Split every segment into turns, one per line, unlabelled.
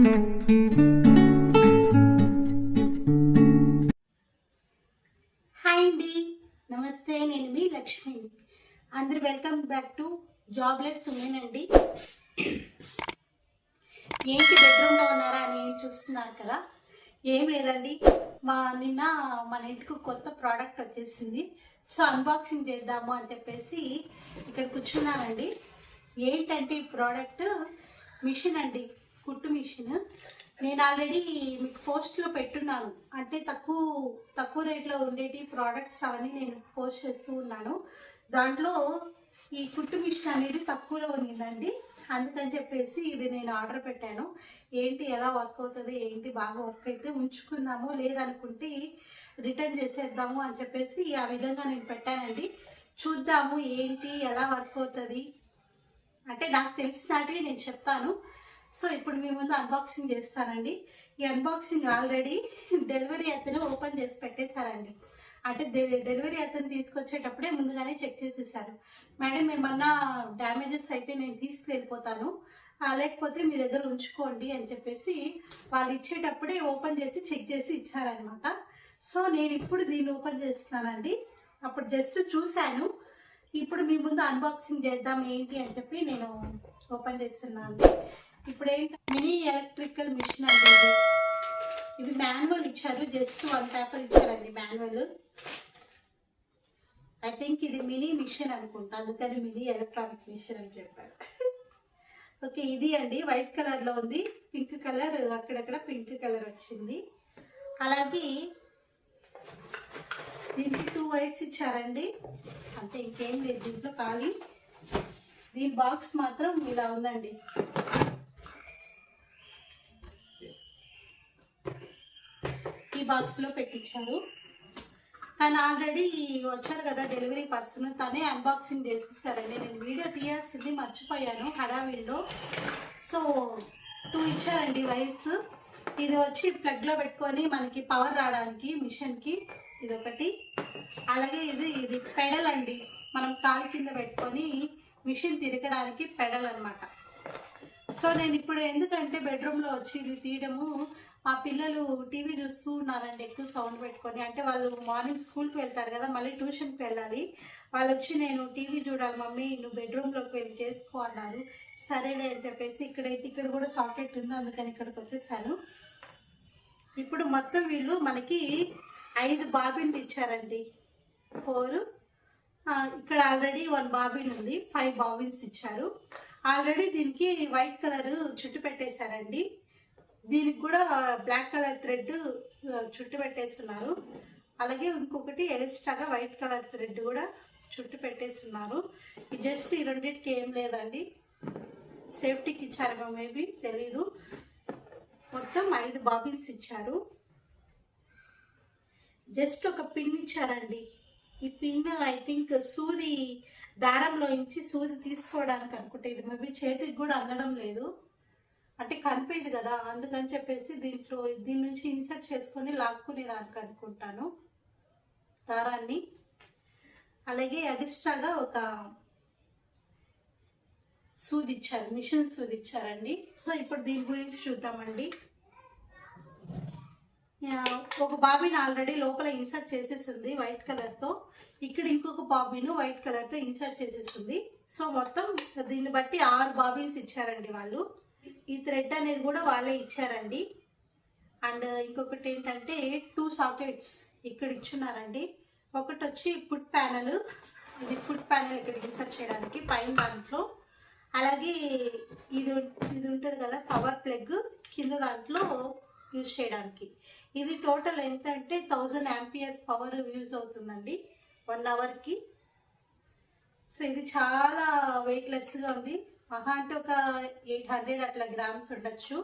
Hi అండి, నమస్తే. నేను మీ లక్ష్మి. అందరు welcome back to jobless women అండి. ఏంటి బెడ్రూమ్లో ఉన్నారా అని చూస్తున్నారు కదా. ఏం లేదండి, నిన్న మన ఇంటికి కొత్త ప్రోడక్ట్ వచ్చేసింది. సో అన్బాక్సింగ్ చేద్దాము అని చెప్పేసి ఇక్కడ కూర్చున్నానండి. ఏంటంటే ఈ ప్రోడక్ట్ మిషన్ అండి, కుట్టు మిషన్. నేను ఆల్రెడీ మీకు పోస్ట్లో పెట్టున్నాను, అంటే తక్కువ రేట్లో ఉండేటి ప్రోడక్ట్స్ అవన్నీ నేను పోస్ట్ చేస్తూ ఉన్నాను. దాంట్లో ఈ కుట్టు మిషన్ అనేది తక్కువలో ఉన్నిందండి. అందుకని చెప్పేసి ఇది నేను ఆర్డర్ పెట్టాను. ఏంటి ఎలా వర్క్ అవుతుంది, ఏంటి బాగా వర్క్ అయితే ఉంచుకుందాము, లేదనుకుంటే రిటర్న్ చేసేద్దాము అని చెప్పేసి ఆ విధంగా నేను పెట్టానండి. చూద్దాము ఏంటి ఎలా వర్క్ అవుతుంది అంటే నాకు తెలిసినవి నేను చెప్తాను. సో ఇప్పుడు మీ ముందు అన్బాక్సింగ్ చేస్తానండి. ఈ అన్బాక్సింగ్ ఆల్రెడీ డెలివరీ అతను ఓపెన్ చేసి పెట్టేశారండి. అంటే డెలివరీ అతను తీసుకొచ్చేటప్పుడే ముందుగానే చెక్ చేసేసారు. మేడం ఏమన్నా డ్యామేజెస్ అయితే నేను తీసుకువెళ్ళిపోతాను, లేకపోతే మీ దగ్గర ఉంచుకోండి అని చెప్పేసి వాళ్ళు ఇచ్చేటప్పుడే ఓపెన్ చేసి చెక్ చేసి ఇచ్చారనమాట. సో నేను ఇప్పుడు దీన్ని ఓపెన్ చేస్తున్నానండి. అప్పుడు జస్ట్ చూశాను, ఇప్పుడు మీ ముందు అన్బాక్సింగ్ చేద్దాం ఏంటి అని చెప్పి నేను ఓపెన్ చేస్తున్నాను. ఇప్పుడు ఏంటి, మినీ ఎలక్ట్రికల్ మిషన్ అండి. ఇది మాన్యువల్ ఇచ్చారు, జస్ట్ 1 పేపర్ ఇచ్చారండి మాన్యువల్. ఐ థింక్ ఇది మినీ మిషన్ అనుకుంటా, అందుకని మినీ ఎలక్ట్రానిక్ మిషన్ అని చెప్పారు. ఓకే, ఇది అండి వైట్ కలర్లో ఉంది, పింక్ కలర్ అక్కడక్కడ పింక్ కలర్ వచ్చింది. అలాగే దీనికి 2 వైర్స్ ఇచ్చారండి, అంతే, ఇంకేం లేదు దీంట్లో ఖాళీ. దీని బాక్స్ మాత్రం ఇలా ఉందండి. ఈ బాక్స్లో పెట్టించారు. కానీ ఆల్రెడీ వచ్చారు కదా డెలివరీ పర్సన్, తనే అన్బాక్సింగ్ చేసేసారండి. నేను వీడియో తీయాల్సింది మర్చిపోయాను హడావిడిలో. సో 2 ఇచ్చారండి వైర్స్. ఇది వచ్చి ప్లగ్లో పెట్టుకొని మనకి పవర్ రావడానికి మిషన్కి ఇదొకటి. అలాగే ఇది పెడల్ అండి, మనం కాలు కింద పెట్టుకొని మిషన్ తిరగడానికి పెడల్ అనమాట. సో నేను ఇప్పుడు ఎందుకంటే బెడ్రూమ్లో వచ్చి ఇది తీయడము, మా పిల్లలు టీవీ చూస్తూ ఉన్నారండి ఎక్కువ సౌండ్ పెట్టుకొని. అంటే వాళ్ళు మార్నింగ్ స్కూల్కి వెళ్తారు కదా, మళ్ళీ ట్యూషన్కి వెళ్ళాలి. వాళ్ళు వచ్చి నేను టీవీ చూడాలి మమ్మీ, నువ్వు బెడ్రూమ్లోకి వెళ్ళి చేసుకో అన్నారు. సరేలే అని చెప్పేసి ఇక్కడ కూడా సాకెట్ ఉంది, అందుకని ఇక్కడికి వచ్చేసాను. ఇప్పుడు మొత్తం వీళ్ళు మనకి 5 బాబిన్లు ఇచ్చారండి. 4 ఇక్కడ ఆల్రెడీ 1 బాబిన్ ఉంది, 5 బాబిన్స్ ఇచ్చారు. ఆల్రెడీ దీనికి వైట్ కలర్ చుట్టు పెట్టేశారండి. దీనికి కూడా బ్లాక్ కలర్ థ్రెడ్ చుట్టు పెట్టేస్తున్నారు. అలాగే ఇంకొకటి ఎక్స్ట్రాగా వైట్ కలర్ థ్రెడ్ కూడా చుట్టు పెట్టేస్తున్నారు. జస్ట్ ఈ రెండింటికి ఏం లేదండి, సేఫ్టీకి ఇచ్చారేమో మేబీ, తెలీదు. మొత్తం 5 బాబిన్స్ ఇచ్చారు. జస్ట్ ఒక పిన్ ఇచ్చారండి. ఈ పిన్ ఐ థింక్ సూది దారంలో ఇంచి సూది తీసుకోవడానికి అనుకుంటే, ఇది మేబీ చేతికి కూడా అందడం లేదు, అంటే కనిపేది కదా, అందుకని చెప్పేసి దీని నుంచి ఇన్సర్ట్ చేసుకొని లాక్కునేదానికి అనుకుంటాను దారాన్ని. అలాగే ఎక్స్ట్రాగా ఒక సూది ఇచ్చారు, మిషన్ సూది ఇచ్చారండి. సో ఇప్పుడు దీని గురించి చూద్దామండి. ఒక బాబిన్ ఆల్రెడీ లోపల ఇన్సర్ట్ చేసేసింది వైట్ కలర్తో, ఇక్కడ ఇంకొక బాబిన్ వైట్ కలర్తో ఇన్సర్ట్ చేసేసింది. సో మొత్తం దీన్ని బట్టి 6 బాబిన్స్ ఇచ్చారండి వాళ్ళు. ఈ థ్రెడ్ అనేది కూడా వాళ్ళే ఇచ్చారండి. అండ్ ఇంకొకటి ఏంటంటే 2 సాకెట్స్ ఇక్కడ ఇచ్చున్నారండి. ఒకటి వచ్చి ఫుట్ ప్యానల్, ఇది ఫుట్ ప్యానల్ ఇక్కడ ఇన్సర్ట్ చేయడానికి పైన దాంట్లో. అలాగే ఇది ఉంటుంది కదా పవర్ ప్లగ్, కింద దాంట్లో యూజ్ చేయడానికి. ఇది టోటల్ ఎంత అంటే 1000 ఆంపియర్స్ పవర్ యూజ్ అవుతుందండి 1 అవర్కి. సో ఇది చాలా వెయిట్లెస్గా ఉంది, మహా అంటే ఒక 800 అట్లా గ్రామ్స్ ఉండొచ్చు.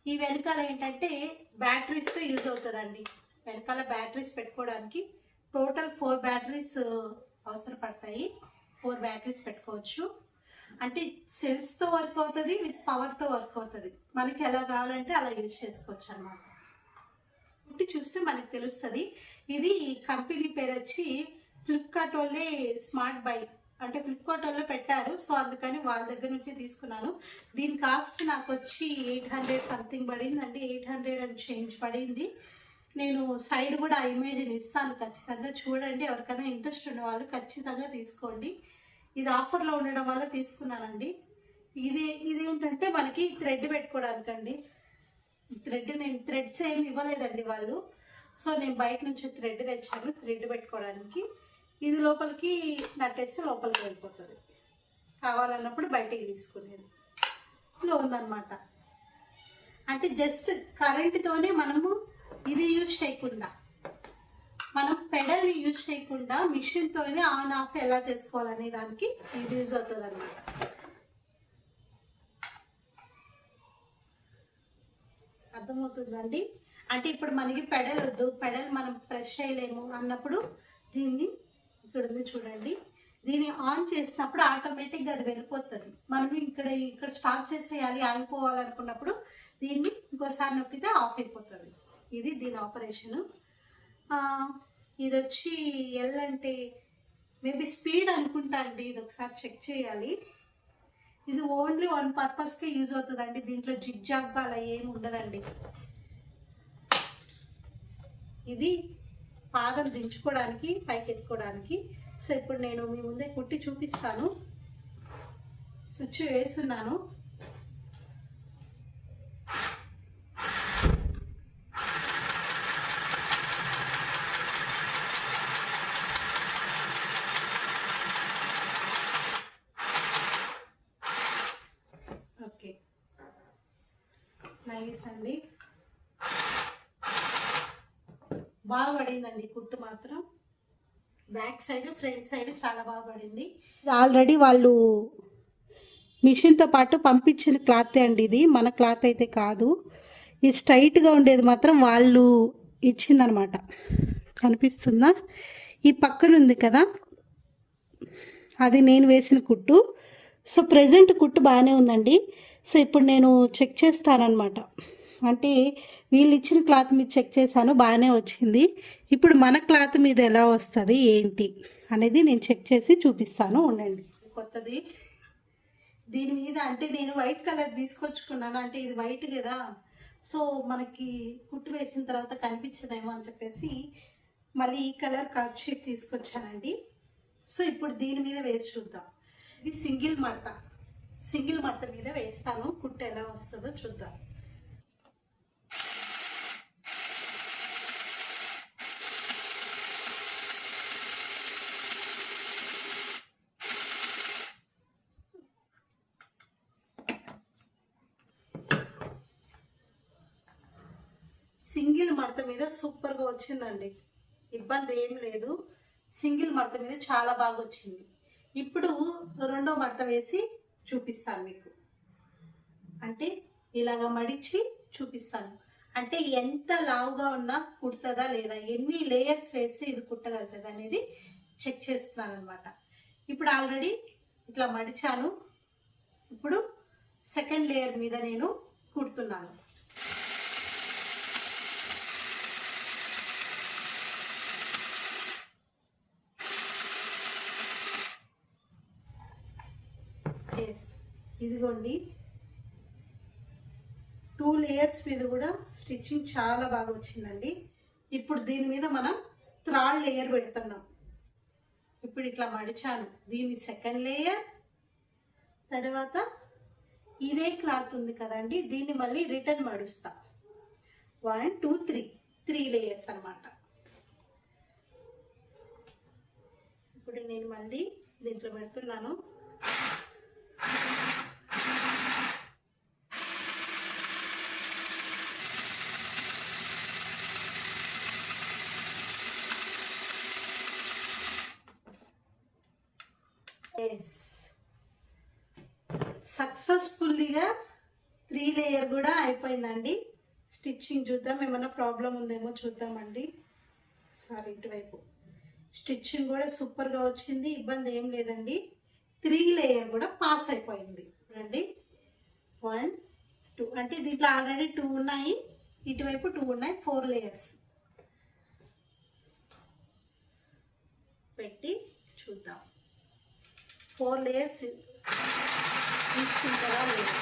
ఈ వెనకాల ఏంటంటే బ్యాటరీస్తో యూజ్ అవుతుందండి. వెనకాల బ్యాటరీస్ పెట్టుకోవడానికి టోటల్ 4 బ్యాటరీస్ అవసరపడతాయి. 4 బ్యాటరీస్ పెట్టుకోవచ్చు. అంటే సెల్స్తో వర్క్ అవుతుంది, విత్ పవర్తో వర్క్ అవుతుంది. మనకి ఎలా కావాలంటే అలా యూజ్ చేసుకోవచ్చు అన్నమాట. చూస్తే మనకి తెలుస్తుంది. ఇది కంపెనీ పేరు వచ్చి ఫ్లిప్కార్ట్ వాళ్ళే స్మార్ట్ బై అంటే ఫ్లిప్కార్ట్ వాళ్ళు పెట్టారు. సో అందుకని వాళ్ళ దగ్గర నుంచి తీసుకున్నాను. దీని కాస్ట్ నాకు వచ్చి 800 సంథింగ్ పడిందండి. 800 అండ్ చేంజ్ పడింది. నేను సైడ్ కూడా ఆ ఇమేజ్ని ఇస్తాను, ఖచ్చితంగా చూడండి. ఎవరికైనా ఇంట్రెస్ట్ ఉన్న వాళ్ళు ఖచ్చితంగా తీసుకోండి. ఇది ఆఫర్లో ఉండడం వల్ల తీసుకున్నానండి. ఇదేంటంటే మనకి థ్రెడ్ పెట్టుకోవడానికండి. నేను థ్రెడ్స్ ఏమి ఇవ్వలేదండి వాళ్ళు. సో నేను బయట నుంచి థ్రెడ్ తెచ్చాను థ్రెడ్ పెట్టుకోవడానికి. ఇది లోపలికి నట్టేస్తే లోపలికి వెళ్ళిపోతుంది. కావాలన్నప్పుడు బయటికి తీసుకునేది ఇలా ఉందన్నమాట. అంటే జస్ట్ కరెంట్తోనే మనము ఇది యూజ్ చేయకుండా, మనం పెడల్ని యూజ్ చేయకుండా మిషన్తోనే ఆన్ ఆఫ్ ఎలా చేసుకోవాలనే దానికి ఇది యూజ్ అవుతుంది అన్నమాట. అర్థమవుతుందండి. అంటే ఇప్పుడు మనకి పెడల్ వద్దు, పెడల్ మనం ప్రెస్ చేయలేము అన్నప్పుడు దీన్ని ఇక్కడ ఉంది చూడండి, దీన్ని ఆన్ చేసినప్పుడు ఆటోమేటిక్గా అది వెళ్ళిపోతుంది. మనం ఇక్కడ స్టాప్ చేసేయాలి, ఆగిపోవాలనుకున్నప్పుడు దీన్ని ఇంకోసారి నొక్కితే ఆఫ్ అయిపోతుంది. ఇది దీని ఆపరేషను. ఇది వచ్చి ఎల్ అంటే మేబీ స్పీడ్ అనుకుంటా అండి. ఇది ఒకసారి చెక్ చేయాలి. ఇది ఓన్లీ వన్ పర్పస్కే యూజ్ అవుతుందండి. దీంట్లో జిగ్జాగ్గా అలా ఏమి ఉండదండి. ఇది పాదం దించుకోవడానికి, పైకి ఎత్తుకోవడానికి. సో ఇప్పుడు నేను మీ ముందే కుట్టి చూపిస్తాను. స్విచ్ వేస్తున్నాను. ఓకే, నైస్ అండి. బాగా పడిందండి కుట్టు మాత్రం. బ్యాక్ సైడ్ ఫ్రంట్ సైడ్ చాలా బాగా పడింది. ఆల్రెడీ వాళ్ళు మిషన్తో పాటు పంపించిన క్లాత్ అండి. ఇది మన క్లాత్ అయితే కాదు. ఈ స్ట్రైట్గా ఉండేది మాత్రం వాళ్ళు ఇచ్చిందనమాట. కనిపిస్తుందా? ఈ పక్కన ఉంది కదా, అది నేను వేసిన కుట్టు. సో ప్రజెంట్ కుట్టు బాగానే ఉందండి. సో ఇప్పుడు నేను చెక్ చేస్తానన్నమాట. అంటే వీళ్ళు ఇచ్చిన క్లాత్ మీద చెక్ చేశాను, బాగానే వచ్చింది. ఇప్పుడు మన క్లాత్ మీద ఎలా వస్తుంది ఏంటి అనేది నేను చెక్ చేసి చూపిస్తాను, ఉండండి. కొత్తది దీని మీద అంటే నేను వైట్ కలర్ తీసుకొచ్చుకున్నాను. అంటే ఇది వైట్ కదా, సో మనకి కుట్టు వేసిన తర్వాత కనిపించదేమో అని చెప్పేసి మళ్ళీ ఈ కలర్ కర్చీఫ్ తీసుకొచ్చానండి. సో ఇప్పుడు దీని మీద వేసి చూద్దాం. ఇది సింగిల్ మడత మీద వేస్తాను. కుట్టు ఎలా వస్తుందో చూద్దాం. సింగిల్ మడత మీద సూపర్గా వచ్చిందండి, ఇబ్బంది ఏం లేదు. సింగిల్ మడత మీద చాలా బాగా వచ్చింది. ఇప్పుడు రెండో మడత వేసి చూపిస్తాను మీకు. అంటే ఇలాగ మడిచి చూపిస్తాను. అంటే ఎంత లావుగా ఉన్నా కుడుతుందా లేదా, ఎన్ని లేయర్స్ వేస్తే ఇది కుట్టగలుగుతుంది అనేది చెక్ చేస్తున్నాను అనమాట. ఇప్పుడు ఆల్రెడీ ఇట్లా మడిచాను. ఇప్పుడు సెకండ్ లేయర్ మీద నేను కుడుతున్నాను. ఇదిగోండి, 2 లేయర్స్ మీద కూడా స్టిచ్చింగ్ చాలా బాగా వచ్చిందండి. ఇప్పుడు దీని మీద మనం థర్డ్ లేయర్ పెడుతున్నాం. ఇప్పుడు ఇట్లా మడిచాను, దీని సెకండ్ లేయర్. తర్వాత ఇదే క్లాత్ ఉంది కదండి, దీన్ని మళ్ళీ రిటర్న్ మడుస్తా. 1 2 3 లేయర్స్ అన్నమాట. ఇప్పుడు నేను మళ్ళీ దీంట్లో పెడుతున్నాను. సక్సెస్ఫుల్లీగా 3 లేయర్ కూడా అయిపోయిందండి. స్టిచ్చింగ్ చూద్దాం, ఏమైనా ప్రాబ్లం ఉందేమో చూద్దామండి. సారీ, ఇటువైపు స్టిచ్చింగ్ కూడా సూపర్గా వచ్చింది, ఇబ్బంది ఏం లేదండి. 3 లేయర్ కూడా పాస్ అయిపోయింది. రండి, 1 2 అంటే దీంట్లో ఆల్రెడీ 2 ఉన్నాయి, ఇటువైపు 2 ఉన్నాయి. 4 లేయర్స్ పెట్టి చూద్దాం. 4 లేయర్స్ తీసుకుంటారా లేదు.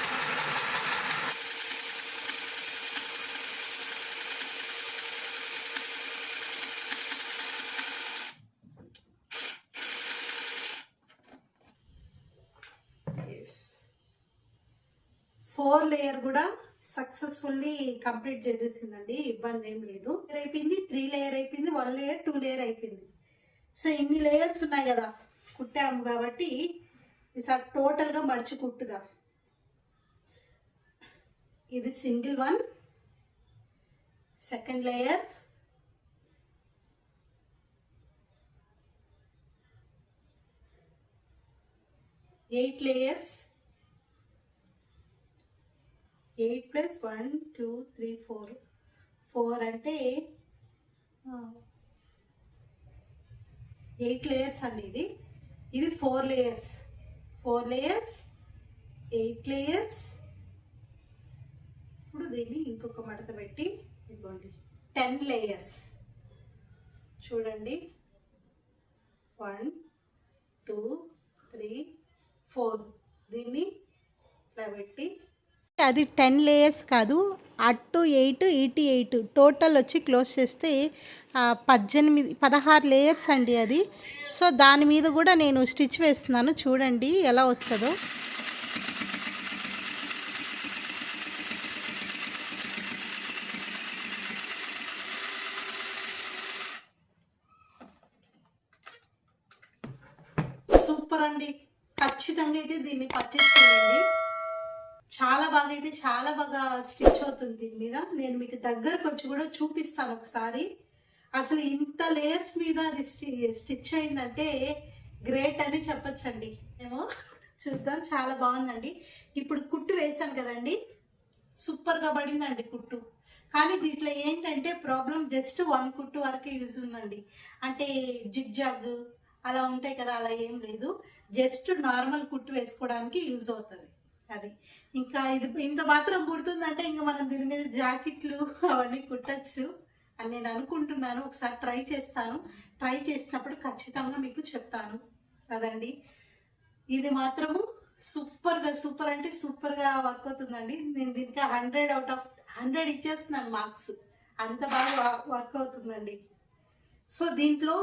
ఫోర్ లేయర్ కూడా సక్సెస్ఫుల్లీ కంప్లీట్ చేసేసిందండి, ఇబ్బంది ఏం లేదు. అయిపోయింది, 3 లేయర్ అయిపోయింది, 1 లేయర్ 2 లేయర్ అయిపోయింది. సో ఇన్ని లేయర్స్ ఉన్నాయి కదా కుట్టాము కాబట్టి ఈసారి టోటల్గా మడిచి కుట్టుదా. ఇది single one, second layer, eight layers, 8 + 1 2 3 4 4 అంటే 8 లేయర్స్ అండి. ఇది 4 లేయర్స్, 4 లేయర్స్, 8 లేయర్స్. ఇప్పుడు దీన్ని ఇంకొక మడత పెట్టి ఇవ్వండి, 10 లేయర్స్. చూడండి, 1 2 3 4. దీన్ని ఇట్లా పెట్టి, అది 10 లేయర్స్ కాదు, అటు 8 ఇటు 8 టోటల్ వచ్చి క్లోజ్ చేస్తే 16 లేయర్స్ అండి అది. సో దాని మీద కూడా నేను స్టిచ్ వేస్తున్నాను, చూడండి ఎలా వస్తుందో. సూపర్ అండి, ఖచ్చితంగా అయితే దీన్ని పర్చేస్ చేయండి. చాలా బాగా అయితే చాలా బాగా స్టిచ్ అవుతుంది దీని మీద. నేను మీకు దగ్గరకు వచ్చి కూడా చూపిస్తాను ఒకసారి. అసలు ఇంత లేయర్స్ మీద అది స్టిచ్ అయిందంటే గ్రేట్ అని చెప్పచ్చండి. ఏమో చూద్దాం, చాలా బాగుందండి. ఇప్పుడు కుట్టు వేసాను కదండి, సూపర్గా పడిందండి కుట్టు. కానీ దీంట్లో ఏంటంటే ప్రాబ్లం, జస్ట్ 1 కుట్టు వరకే యూజ్ ఉందండి. అంటే జిగ్జాగ్ అలా ఉంటాయి కదా, అలా ఏం లేదు. జస్ట్ నార్మల్ కుట్టు వేసుకోవడానికి యూజ్ అవుతుంది అది. ఇంకా ఇది ఇంత మాత్రం కుడుతుందంటే ఇంకా మనం దీని మీద జాకెట్లు అవన్నీ కుట్టచ్చు అని నేను అనుకుంటున్నాను. ఒకసారి ట్రై చేస్తాను, ట్రై చేసినప్పుడు ఖచ్చితంగా మీకు చెప్తాను కదండి. ఇది మాత్రము సూపర్ అంటే సూపర్గా వర్క్ అవుతుందండి. నేను దీనికి 100/100 ఇచ్చేస్తున్నాను మార్క్స్, అంత బాగా వర్క్ అవుతుందండి. సో దీంట్లో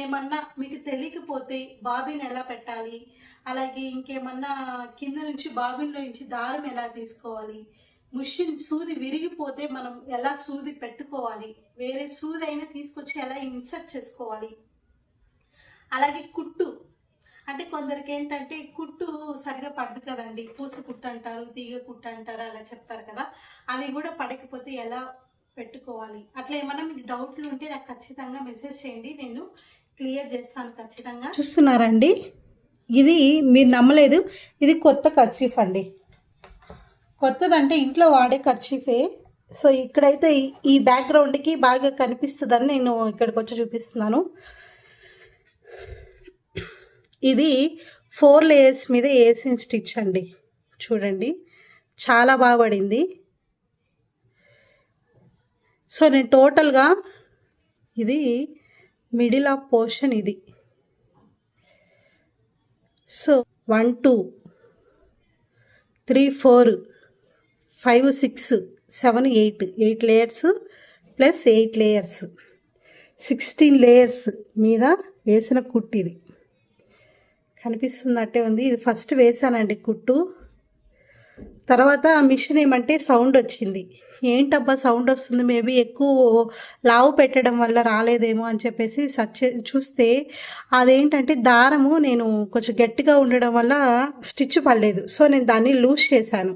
ఏమన్నా మీకు తెలియకపోతే బాబిన్ ఎలా పెట్టాలి, అలాగే ఇంకేమన్నా కింద నుంచి బాబిన్లో నుంచి దారం ఎలా తీసుకోవాలి, మిషన్ సూది విరిగిపోతే మనం ఎలా సూది పెట్టుకోవాలి, వేరే సూది అయినా తీసుకొచ్చి ఎలా ఇన్సర్ట్ చేసుకోవాలి, అలాగే కుట్టు అంటే కొందరికి ఏంటంటే కుట్టు సరిగా పడదు కదండి, పూసు కుట్టు అంటారు, తీగ కుట్టు అంటారు, అలా చెప్తారు కదా. అవి కూడా పడకపోతే ఎలా పెట్టుకోవాలి, అట్లా ఏమన్నా మీకు డౌట్లు ఉంటే నాకు ఖచ్చితంగా మెసేజ్ చేయండి, నేను క్లియర్ చేస్తాను ఖచ్చితంగా. చూస్తున్నారండి, ఇది మీరు నమ్మలేదు, ఇది కొత్త కర్చీఫ్ అండి. కొత్తదంటే ఇంట్లో వాడే కర్చీఫే. సో ఇక్కడైతే ఈ బ్యాక్గ్రౌండ్కి బాగా కనిపిస్తుందని నేను ఇక్కడికి వచ్చి చూపిస్తున్నాను. ఇది 4 లేయర్స్ మీద వేసిన స్టిచ్ అండి, చూడండి చాలా బాగా పడింది. సో నేను టోటల్గా ఇది మిడిల్ ఆఫ్ పోర్షన్ ఇది. So 1 2 3 4 5 6 7 8 layers plus 8 layers 16 layers మీద వేసిన కుట్టు ఇది కనిపిస్తున్నట్టే ఉంది. ఇది ఫస్ట్ వేసానండి కుట్టు. తర్వాత మిషన్ ఏమంటే సౌండ్ వచ్చింది, ఏంటబ్బా సౌండ్ వస్తుంది, మేబీ ఎక్కువ లావు పెట్టడం వల్ల రాలేదేమో అని చెప్పేసి చూస్తే అదేంటంటే దారము నేను కొంచెం గట్టిగా ఉండడం వల్ల స్టిచ్ పడలేదు. సో నేను దాన్ని లూజ్ చేశాను.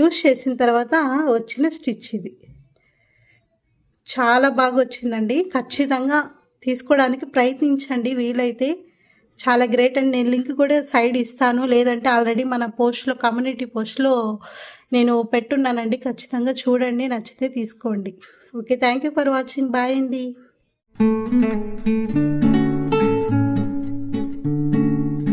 లూజ్ చేసిన తర్వాత వచ్చిన స్టిచ్ ఇది చాలా బాగా వచ్చిందండి. ఖచ్చితంగా తీసుకోవడానికి ప్రయత్నించండి వీలైతే, చాలా గ్రేట్ అండి. నేను లింక్ కూడా సైడ్ ఇస్తాను, లేదంటే ఆల్రెడీ మన పోస్ట్లో కమ్యూనిటీ పోస్ట్లో నేను పెట్టున్నానండి. ఖచ్చితంగా చూడండి, నచ్చితే తీసుకోండి. Okay, thank you for watching. Bye అండి.